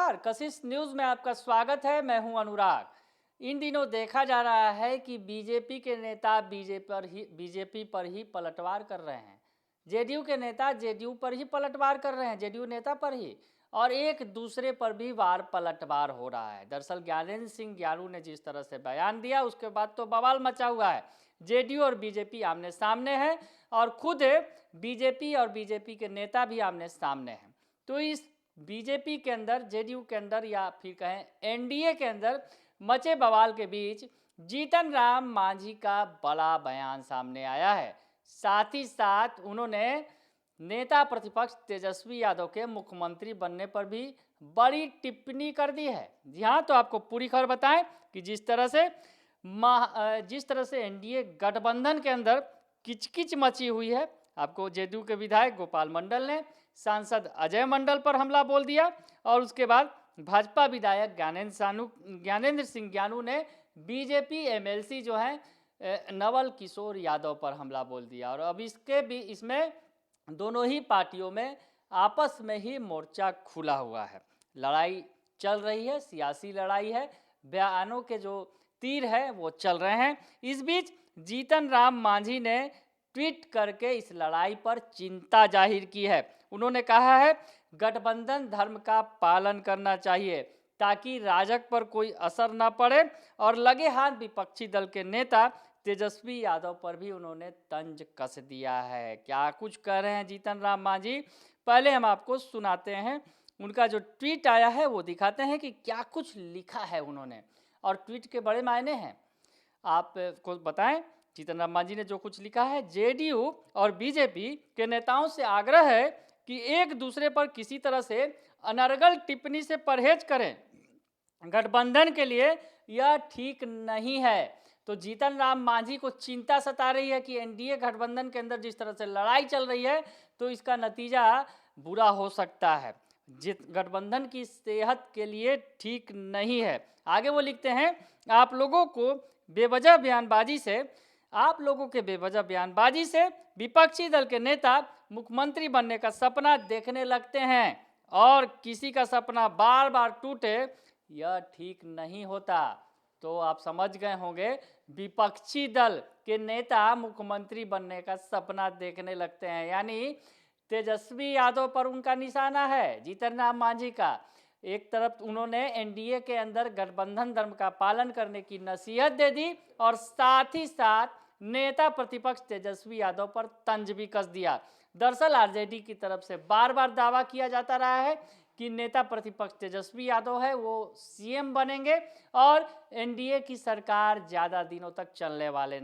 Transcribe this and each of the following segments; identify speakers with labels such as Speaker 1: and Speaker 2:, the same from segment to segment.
Speaker 1: नमस्कार, कशिश न्यूज में आपका स्वागत है। मैं हूं अनुराग। इन दिनों देखा जा रहा है कि बीजेपी के नेता बीजेपी पर ही पलटवार कर रहे हैं। जेडीयू के नेता जेडीयू पर ही पलटवार कर रहे हैं, जेडीयू नेता पर ही, और एक दूसरे पर भी वार पलटवार हो रहा है। दरअसल ज्ञानेंद्र सिंह ज्ञानू ने जिस तरह से बयान दिया, उसके बाद तो बवाल मचा हुआ है। जेडीयू और बीजेपी आमने सामने है और खुद बीजेपी और बीजेपी के नेता भी आमने सामने हैं। तो इस बीजेपी के अंदर, जेडीयू के अंदर, या फिर कहें एनडीए के अंदर मचे बवाल के बीच जीतन राम मांझी का बड़ा बयान सामने आया है। साथ ही साथ उन्होंने नेता प्रतिपक्ष तेजस्वी यादव के मुख्यमंत्री बनने पर भी बड़ी टिप्पणी कर दी है। जी हाँ, तो आपको पूरी खबर बताएं कि जिस तरह से एनडीए गठबंधन के अंदर किचकिच मची हुई है। आपको जेडीयू के विधायक गोपाल मंडल ने सांसद अजय मंडल पर हमला बोल दिया और उसके बाद भाजपा विधायक ज्ञानेंद्र सिंह ज्ञानू ने बीजेपी एमएलसी जो है नवल किशोर यादव पर हमला बोल दिया। और अब इसमें दोनों ही पार्टियों में आपस में ही मोर्चा खुला हुआ है, लड़ाई चल रही है, सियासी लड़ाई है, बयानों के जो तीर है वो चल रहे हैं। इस बीच जीतन राम मांझी ने ट्वीट करके इस लड़ाई पर चिंता जाहिर की है। उन्होंने कहा है, गठबंधन धर्म का पालन करना चाहिए ताकि राजग पर कोई असर न पड़े। और लगे हाथ विपक्षी दल के नेता तेजस्वी यादव पर भी उन्होंने तंज कस दिया है। क्या कुछ कह रहे हैं जीतन राम मांझी, पहले हम आपको सुनाते हैं। उनका जो ट्वीट आया है वो दिखाते हैं कि क्या कुछ लिखा है उन्होंने, और ट्वीट के बड़े मायने हैं। आपको बताएं, जीतन राम मांझी ने जो कुछ लिखा है, जेडीयू और बीजेपी के नेताओं से आग्रह है कि एक दूसरे पर किसी तरह से अनर्गल टिप्पणी से परहेज करें। गठबंधन के लिए यह ठीक नहीं है। तो जीतन राम मांझी को चिंता सता रही है कि एनडीए गठबंधन के अंदर जिस तरह से लड़ाई चल रही है तो इसका नतीजा बुरा हो सकता है, गठबंधन की सेहत के लिए ठीक नहीं है। आगे वो लिखते हैं, आप लोगों के बेवजह बयानबाजी से विपक्षी दल के नेता मुख्यमंत्री बनने का सपना देखने लगते हैं और किसी का सपना बार बार टूटे यह ठीक नहीं होता। तो आप समझ गए होंगे, विपक्षी दल के नेता मुख्यमंत्री बनने का सपना देखने लगते हैं, यानी तेजस्वी यादव पर उनका निशाना है, जीतन राम मांझी का। एक तरफ उन्होंने एनडीए के अंदर गठबंधन धर्म का पालन करने की नसीहत दे दी और साथ ही साथ नेता प्रतिपक्ष तेजस्वी यादव पर तंज भी कस दिया। दरअसल आरजेडी की तरफ से बार बार दावा किया जाता रहा है कि नेता प्रतिपक्ष तेजस्वी यादव है वो सीएम बनेंगे और एनडीए की सरकार ज़्यादा दिनों तक चलने वाली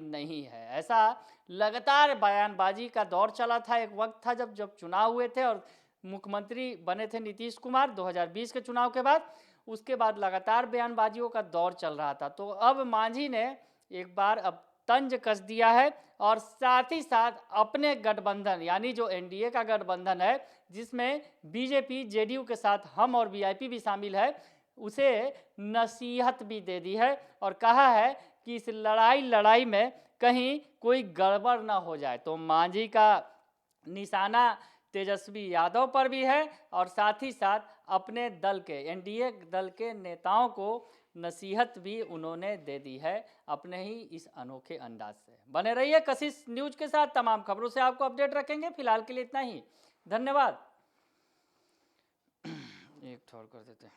Speaker 1: नहीं है। ऐसा लगातार बयानबाजी का दौर चला था। एक वक्त था जब चुनाव हुए थे और मुख्यमंत्री बने थे नीतीश कुमार 2020 के चुनाव के बाद। उसके बाद लगातार बयानबाजियों का दौर चल रहा था। तो अब मांझी ने एक बार अब तंज कस दिया है और साथ ही साथ अपने गठबंधन, यानी जो एनडीए का गठबंधन है जिसमें बीजेपी जेडीयू के साथ हम और वीआईपी भी शामिल है, उसे नसीहत भी दे दी है और कहा है कि इस लड़ाई में कहीं कोई गड़बड़ ना हो जाए। तो मांझी का निशाना तेजस्वी यादव पर भी है और साथ ही साथ अपने दल के, एनडीए दल के नेताओं को नसीहत भी उन्होंने दे दी है अपने ही इस अनोखे अंदाज से। बने रहिए कशिश न्यूज के साथ, तमाम खबरों से आपको अपडेट रखेंगे। फिलहाल के लिए इतना ही, धन्यवाद। एक ठोर कर देते हैं।